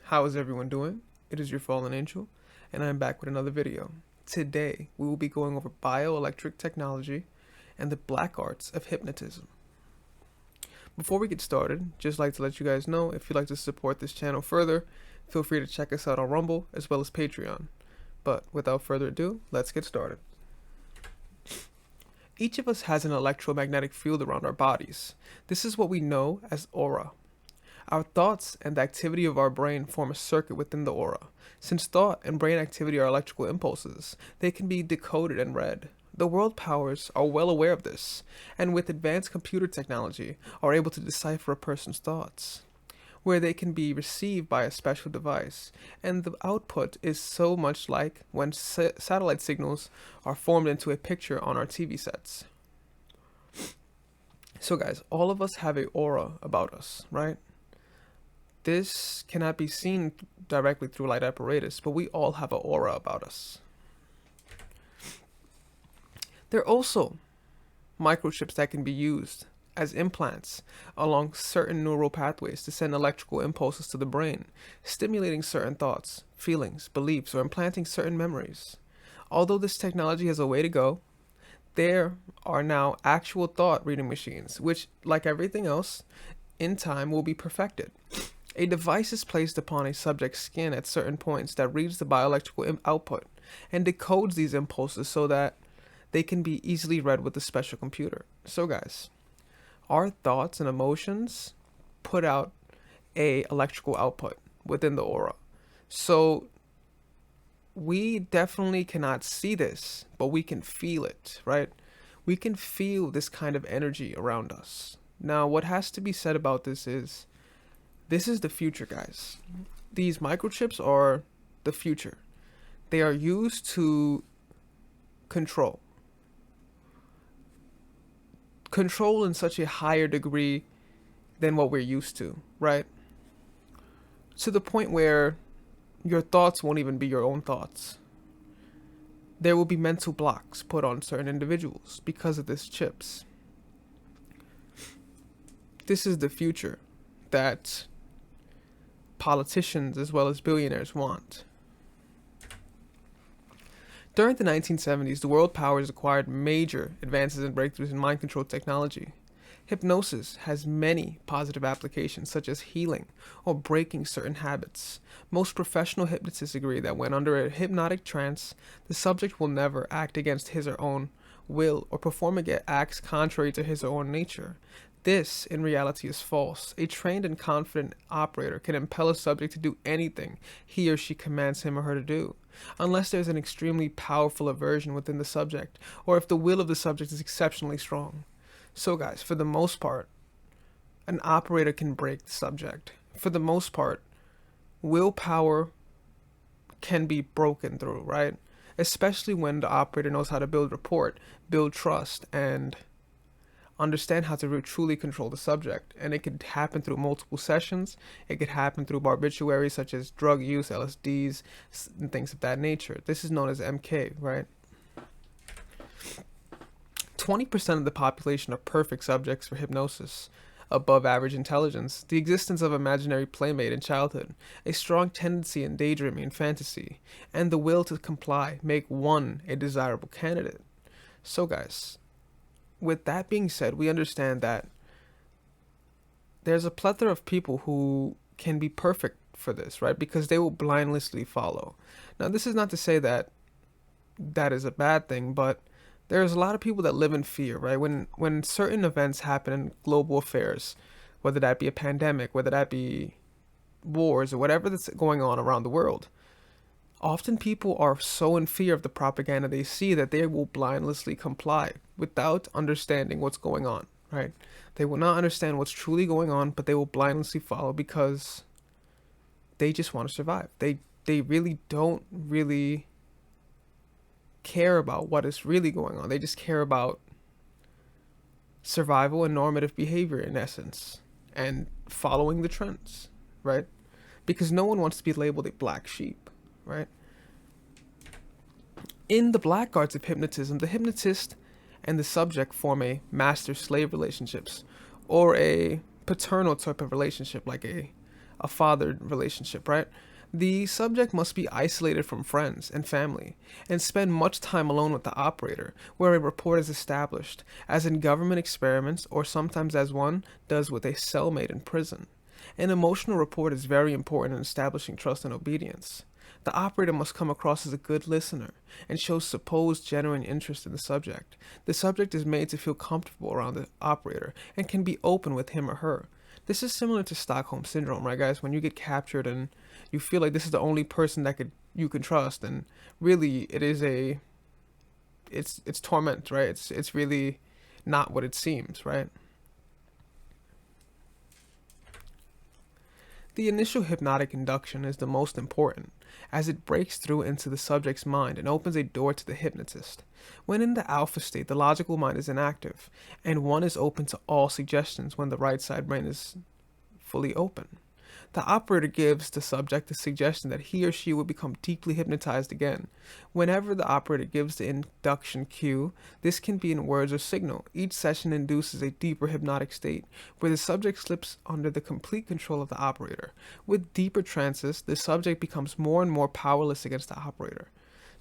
How is everyone doing? It is your fallen angel, and I am back with another video. Today, we will be going over bioelectric technology and the black arts of hypnotism. Before we get started, just like to let you guys know, if you'd like to support this channel further, feel free to check us out on Rumble as well as Patreon. But without further ado, let's get started. Each of us has an electromagnetic field around our bodies. This is what we know as aura. Our thoughts and the activity of our brain form a circuit within the aura. Since thought and brain activity are electrical impulses, they can be decoded and read. The world powers are well aware of this, and with advanced computer technology, are able to decipher a person's thoughts, where they can be received by a special device, and the output is so much like when satellite signals are formed into a picture on our TV sets. So guys, all of us have a aura about us, right? This cannot be seen directly through light apparatus, but we all have an aura about us. There are also microchips that can be used as implants along certain neural pathways to send electrical impulses to the brain, stimulating certain thoughts, feelings, beliefs, or implanting certain memories. Although this technology has a way to go, there are now actual thought reading machines, which, like everything else, in time will be perfected. A device is placed upon a subject's skin at certain points that reads the bioelectrical output and decodes these impulses so that they can be easily read with a special computer. So guys, our thoughts and emotions put out a electrical output within the aura. So we definitely cannot see this, but we can feel it, right? We can feel this kind of energy around us. Now, what has to be said about this is the future, guys. These microchips are the future. They are used to control in such a higher degree than what we're used to, right? To the point where your thoughts won't even be your own thoughts. There will be mental blocks put on certain individuals because of these chips. This is the future that politicians as well as billionaires want. During the 1970s, the world powers acquired major advances and breakthroughs in mind control technology. Hypnosis has many positive applications, such as healing or breaking certain habits. Most professional hypnotists agree that when under a hypnotic trance, the subject will never act against his or her own will or perform acts contrary to his or her own nature. This, in reality, is false. A trained and confident operator can impel a subject to do anything he or she commands him or her to do, unless there's an extremely powerful aversion within the subject, or if the will of the subject is exceptionally strong. So guys, for the most part, an operator can break the subject. For the most part, willpower can be broken through, right? Especially when the operator knows how to build rapport, build trust, and understand how to truly control the subject. And it could happen through multiple sessions. It could happen through barbiturates such as drug use, LSDs, and things of that nature. This is known as MK, right? 20% of the population are perfect subjects for hypnosis, above average intelligence, the existence of imaginary playmate in childhood, a strong tendency in daydreaming and fantasy, and the will to comply make one a desirable candidate. So guys, with that being said, we understand that there's a plethora of people who can be perfect for this, right? Because they will blindlessly follow. Now, this is not to say that that is a bad thing, but there's a lot of people that live in fear, right? When certain events happen in global affairs, whether that be a pandemic, whether that be wars, or whatever that's going on around the world, often people are so in fear of the propaganda they see that they will blindlessly comply without understanding what's going on, right? They will not understand what's truly going on, but they will blindlessly follow because they just want to survive. They really don't really care about what is really going on. They just care about survival and normative behavior in essence, and following the trends, right? Because no one wants to be labeled a black sheep, right? In the black arts of hypnotism, the hypnotist and the subject form a master-slave relationships, or a paternal type of relationship, like a a father relationship, right? The subject must be isolated from friends and family and spend much time alone with the operator, where a rapport is established, as in government experiments or sometimes as one does with a cellmate in prison. An emotional rapport is very important in establishing trust and obedience. The operator must come across as a good listener and show supposed genuine interest in the subject. The subject is made to feel comfortable around the operator and can be open with him or her. This is similar to Stockholm syndrome, right, guys? When you get captured and you feel like this is the only person that you can trust, and really it is it's torment, right? It's really not what it seems, right? The initial hypnotic induction is the most important, as it breaks through into the subject's mind and opens a door to the hypnotist. When in the alpha state, the logical mind is inactive, and one is open to all suggestions when the right side brain is fully open. The operator gives the subject the suggestion that he or she will become deeply hypnotized again. Whenever the operator gives the induction cue, this can be in words or signal. Each session induces a deeper hypnotic state, where the subject slips under the complete control of the operator. With deeper trances, the subject becomes more and more powerless against the operator.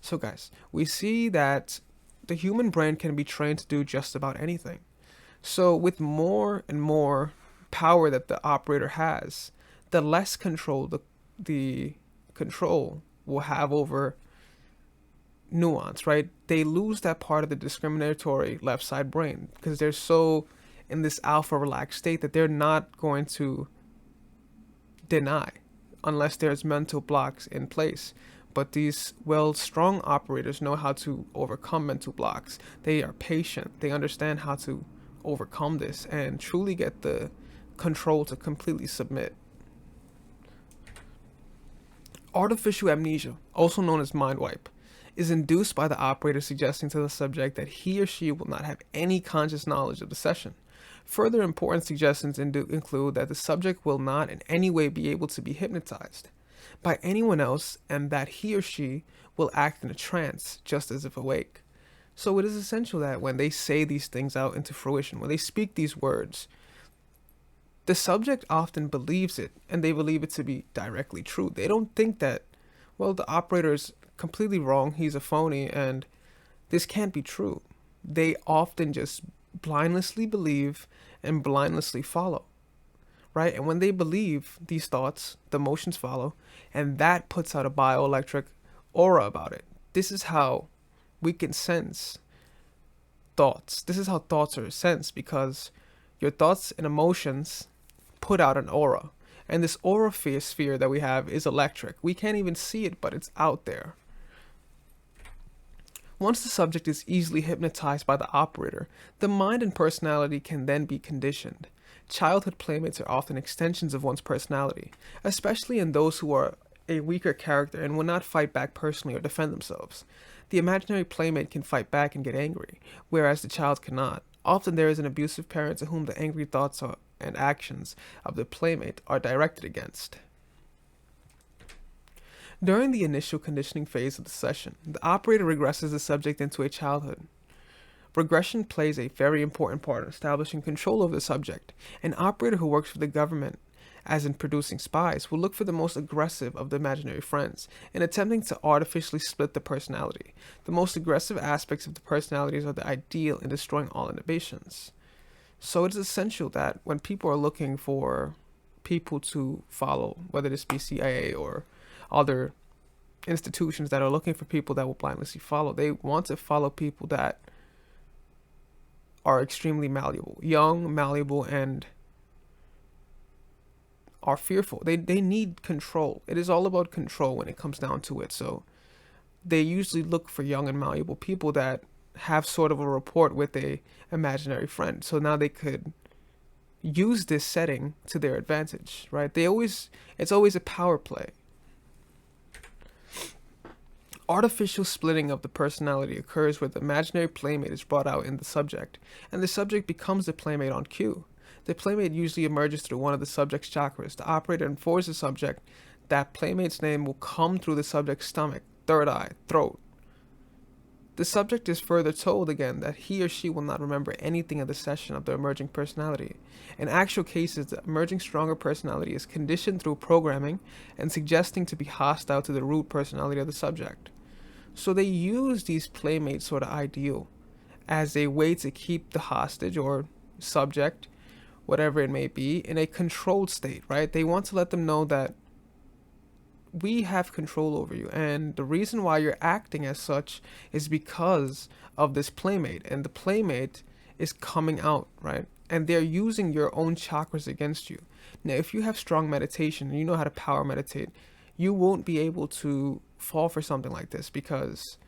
So guys, we see that the human brain can be trained to do just about anything. So with more and more power that the operator has, the less control the control will have over nuance, right? They lose that part of the discriminatory left side brain because they're so in this alpha relaxed state that they're not going to deny unless there's mental blocks in place. But these strong operators know how to overcome mental blocks. They are patient. They understand how to overcome this and truly get the control to completely submit. Artificial amnesia, also known as mind wipe, is induced by the operator suggesting to the subject that he or she will not have any conscious knowledge of the session. Further important suggestions include that the subject will not in any way be able to be hypnotized by anyone else and that he or she will act in a trance just as if awake. So it is essential that when they say these things out into fruition, when they speak these words, the subject often believes it, and they believe it to be directly true. They don't think that, well, the operator is completely wrong, he's a phony, and this can't be true. They often just blindlessly believe and blindlessly follow, right? And when they believe these thoughts, the emotions follow, and that puts out a bioelectric aura about it. This is how we can sense thoughts. This is how thoughts are sensed, because your thoughts and emotions put out an aura. And this aura sphere that we have is electric. We can't even see it, but it's out there. Once the subject is easily hypnotized by the operator, the mind and personality can then be conditioned. Childhood playmates are often extensions of one's personality, especially in those who are a weaker character and will not fight back personally or defend themselves. The imaginary playmate can fight back and get angry, whereas the child cannot. Often there is an abusive parent to whom the angry thoughts and actions of the playmate are directed against. During the initial conditioning phase of the session, the operator regresses the subject into a childhood. Regression plays a very important part in establishing control over the subject. An operator who works for the government, as in producing spies, will look for the most aggressive of the imaginary friends in attempting to artificially split the personality. The most aggressive aspects of the personalities are the ideal in destroying all inhibitions. So it is essential that when people are looking for people to follow, whether this be CIA or other institutions that are looking for people that will blindlessly follow, they want to follow people that are extremely malleable, young, malleable, and are fearful. They need control. It is all about control when it comes down to it. So they usually look for young and malleable people that have sort of a rapport with a imaginary friend. So now they could use this setting to their advantage, right? It's always a power play. Artificial splitting of the personality occurs where the imaginary playmate is brought out in the subject, and the subject becomes the playmate on cue. The playmate usually emerges through one of the subject's chakras. The operator informs the subject that playmate's name will come through the subject's stomach, third eye, throat. The subject is further told again that he or she will not remember anything of the session of the emerging personality. In actual cases, the emerging stronger personality is conditioned through programming and suggesting to be hostile to the root personality of the subject. So they use these playmate sort of ideal as a way to keep the hostage or subject, whatever it may be, in a controlled state, right? They want to let them know that we have control over you, and the reason why you're acting as such is because of this playmate, and the playmate is coming out, right? And they're using your own chakras against you. Now, if you have strong meditation and you know how to power meditate, you won't be able to fall for something like this because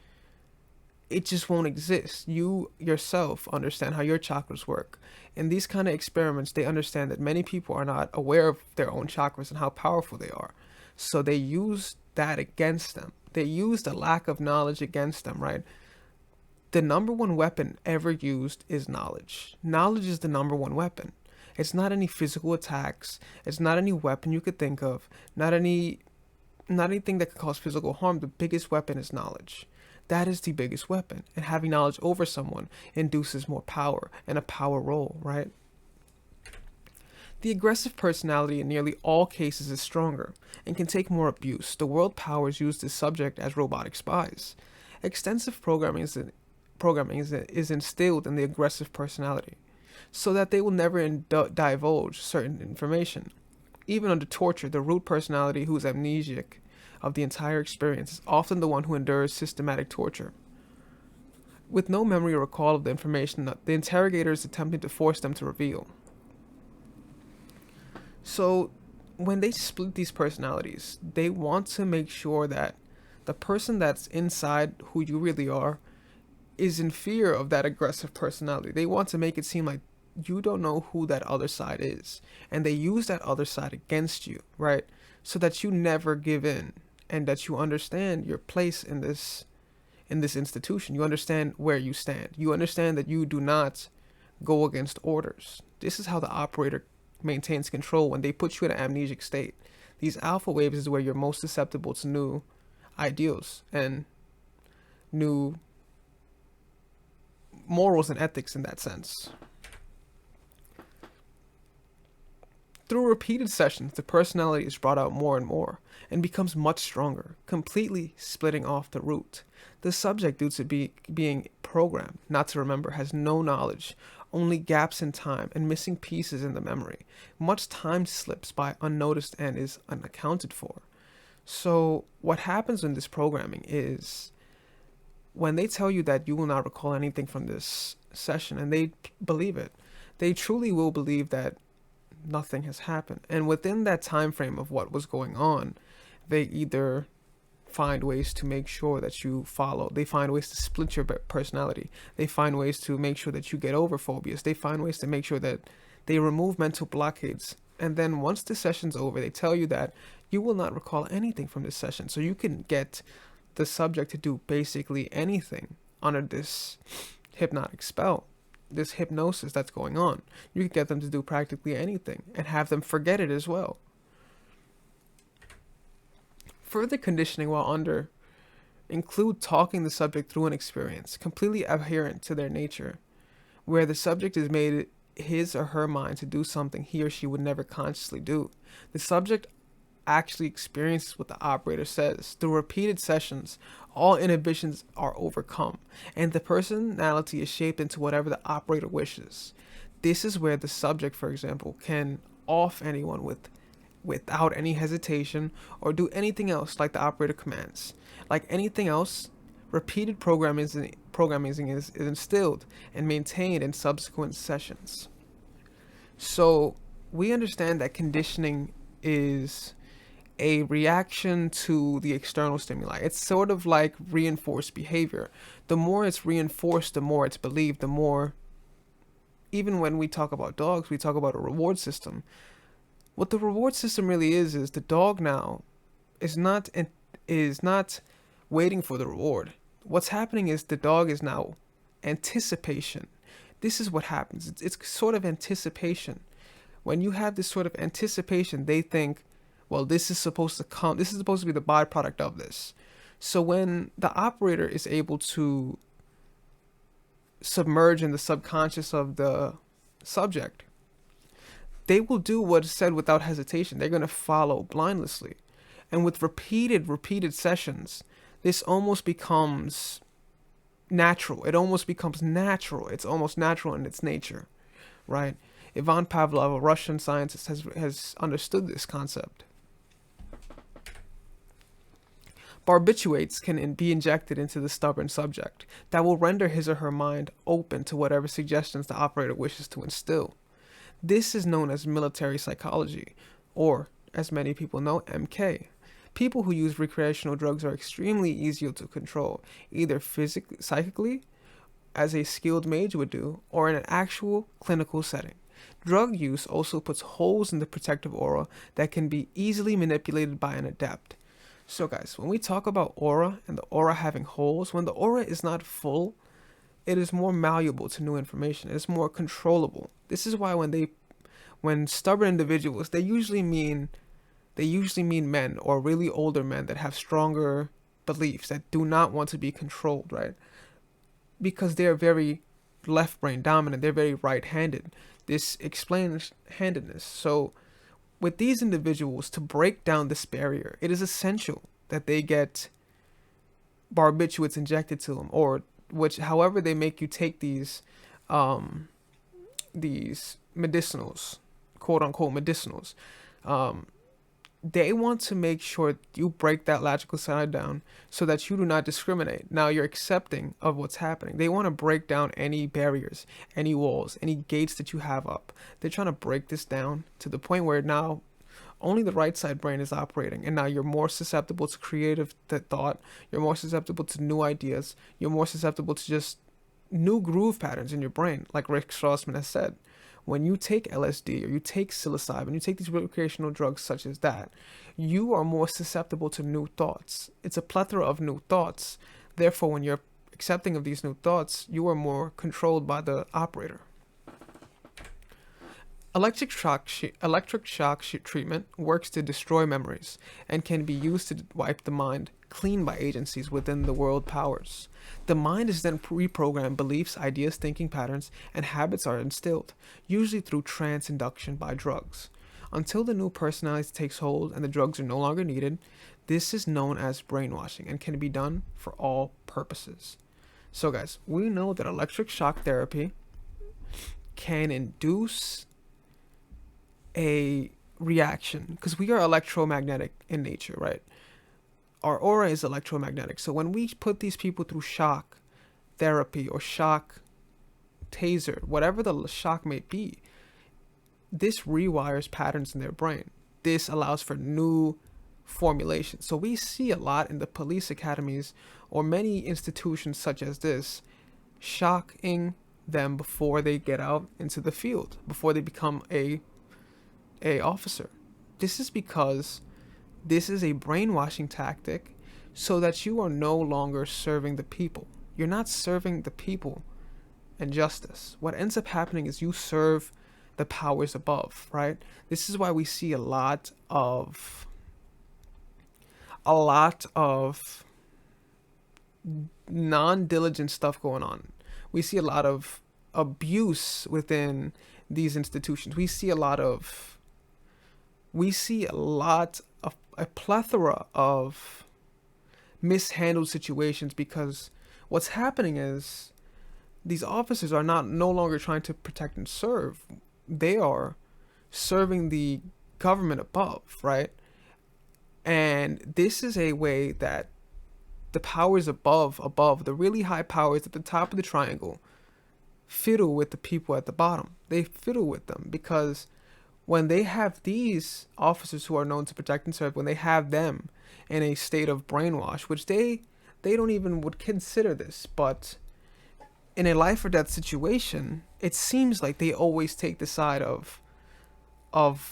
it just won't exist. You yourself understand how your chakras work. In these kind of experiments, they understand that many people are not aware of their own chakras and how powerful they are. So they use that against them. They use the lack of knowledge against them, right? The number one weapon ever used is knowledge. Knowledge is the number one weapon. It's not any physical attacks. It's not any weapon you could think of. Not anything that could cause physical harm. The biggest weapon is knowledge. That is the biggest weapon. And having knowledge over someone induces more power and a power role, right? The aggressive personality in nearly all cases is stronger and can take more abuse. The world powers use this subject as robotic spies. Extensive programming is instilled in the aggressive personality so that they will never divulge certain information. Even under torture, the root personality, who is amnesiac of the entire experience, is often the one who endures systematic torture. With no memory or recall of the information that the interrogator is attempting to force them to reveal. So, when they split these personalities, they want to make sure that the person that's inside who you really are is in fear of that aggressive personality. They want to make it seem like you don't know who that other side is. And they use that other side against you, right? So that you never give in and that you understand your place in this institution. You understand where you stand. You understand that you do not go against orders. This is how the operator maintains control when they put you in an amnesic state. These alpha waves is where you're most susceptible to new ideals and new morals and ethics in that sense. Through repeated sessions, the personality is brought out more and more and becomes much stronger, completely splitting off the root. The subject, due to being programmed not to remember, has no knowledge, only gaps in time and missing pieces in the memory. Much time slips by unnoticed and is unaccounted for. So what happens in this programming is when they tell you that you will not recall anything from this session, and they believe it, they truly will believe that nothing has happened. And within that time frame of what was going on, they either find ways to make sure that you follow. They find ways to split your personality. They find ways to make sure that you get over phobias. They find ways to make sure that they remove mental blockades. And then once the session's over, they tell you that you will not recall anything from this session. So you can get the subject to do basically anything under this hypnotic spell, this hypnosis that's going on. You can get them to do practically anything and have them forget it as well. Further conditioning while under include talking the subject through an experience completely adherent to their nature, where the subject is made his or her mind to do something he or she would never consciously do. The subject actually experiences what the operator says. Through repeated sessions, all inhibitions are overcome, and the personality is shaped into whatever the operator wishes. This is where the subject, for example, can off anyone without any hesitation or do anything else like the operator commands. Like anything else, repeated programming is instilled and maintained in subsequent sessions. So we understand that conditioning is a reaction to the external stimuli. It's sort of like reinforced behavior. The more it's reinforced, the more it's believed, the more, even when we talk about dogs, we talk about a reward system. What the reward system really is the dog now is not waiting for the reward. What's happening is the dog is now anticipation. This is what happens. It's sort of anticipation. When you have this sort of anticipation, they think, well, this is supposed to be the byproduct of this. So when the operator is able to submerge in the subconscious of the subject, they will do what is said without hesitation. They're going to follow blindlessly. And with repeated sessions, this almost becomes natural. It almost becomes natural. It's almost natural in its nature, right? Ivan Pavlov, a Russian scientist, has understood this concept. Barbiturates can be injected into the stubborn subject that will render his or her mind open to whatever suggestions the operator wishes to instill. This is known as military psychology, or, as many people know, MK. People who use recreational drugs are extremely easy to control, either physically, psychically, as a skilled mage would do, or in an actual clinical setting. Drug use also puts holes in the protective aura that can be easily manipulated by an adept. So guys, when we talk about aura and the aura having holes, when the aura is not full, it is more malleable to new information. It's more controllable. This is why when stubborn individuals, they usually mean men or really older men that have stronger beliefs, that do not want to be controlled, right? Because they're very left brain dominant, they're very right-handed. This explains handedness. So with these individuals, to break down this barrier, it is essential that they get barbiturates injected to them, or however they make you take these medicinals, quote unquote medicinals. They want to make sure you break that logical side down so that you do not discriminate. Now you're accepting of what's happening. They want to break down any barriers, any walls, any gates that you have up. They're trying to break this down to the point where now only the right side brain is operating, and now you're more susceptible to creative thought. You're more susceptible to new ideas. You're more susceptible to just new groove patterns in your brain, like Rick Strassman has said. When you take LSD or you take psilocybin, you take these recreational drugs such as that, you are more susceptible to new thoughts. It's a plethora of new thoughts. Therefore, when you're accepting of these new thoughts, you are more controlled by the operator. Electric shock treatment works to destroy memories and can be used to wipe the mind clean by agencies within the world powers. The mind is then reprogrammed. Beliefs, ideas, thinking patterns, and habits are instilled, usually through trance induction by drugs. Until the new personality takes hold and the drugs are no longer needed, this is known as brainwashing and can be done for all purposes. So guys, we know that electric shock therapy can induce a reaction because we are electromagnetic in nature, right? Our aura is electromagnetic. So when we put these people through shock therapy or shock taser, whatever the shock may be, this rewires patterns in their brain. This allows for new formulation. So we see a lot in the police academies or many institutions such as this, shocking them before they get out into the field, before they become a officer. This is because this is a brainwashing tactic so that you are no longer serving the people. You're not serving the people and justice. What ends up happening is you serve the powers above, right? This is why we see a lot of non-diligent stuff going on. We see a lot of abuse within these institutions. We see a plethora of mishandled situations because what's happening is these officers are no longer trying to protect and serve. They are serving the government above, right? And this is a way that the powers above, the really high powers at the top of the triangle, fiddle with the people at the bottom. They fiddle with them because when they have these officers who are known to protect and serve, when they have them in a state of brainwash, which they don't even would consider this, but in a life or death situation, it seems like they always take the side of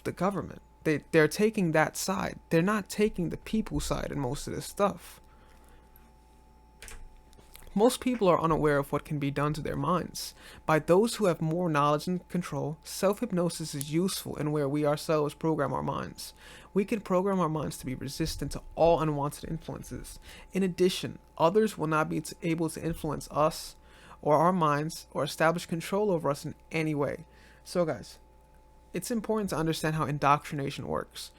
the government. They're taking that side. They're not taking the people's side in most of this stuff. Most people are unaware of what can be done to their minds. By those who have more knowledge and control, self-hypnosis is useful in where we ourselves program our minds. We can program our minds to be resistant to all unwanted influences. In addition, others will not be able to influence us or our minds or establish control over us in any way. So, guys, it's important to understand how indoctrination works.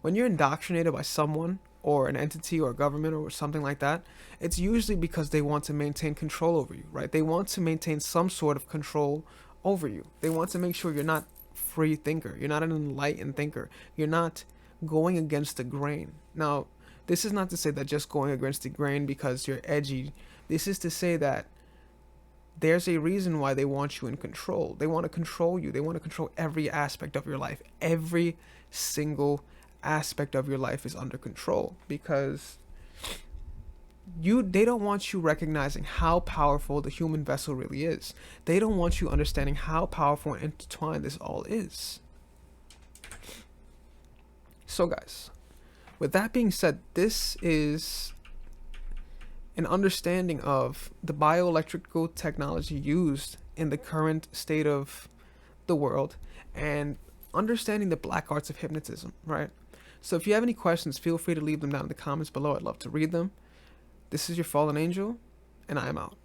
When you're indoctrinated by someone or an entity or a government or something like that, it's usually because they want to maintain control over you, right? They want to maintain some sort of control over you. They want to make sure you're not free thinker, you're not an enlightened thinker, you're not going against the grain. Now, this is not to say that just going against the grain because you're edgy. This is to say that there's a reason why they want you in control. They want to control you. They want to control every aspect of your life. Every single aspect of your life is under control because they don't want you recognizing how powerful the human vessel really is. They don't want you understanding how powerful and intertwined this all is. So, guys, with that being said, this is an understanding of the bioelectrical technology used in the current state of the world and understanding the black arts of hypnotism, right? So if you have any questions, feel free to leave them down in the comments below. I'd love to read them. This is your fallen angel, and I am out.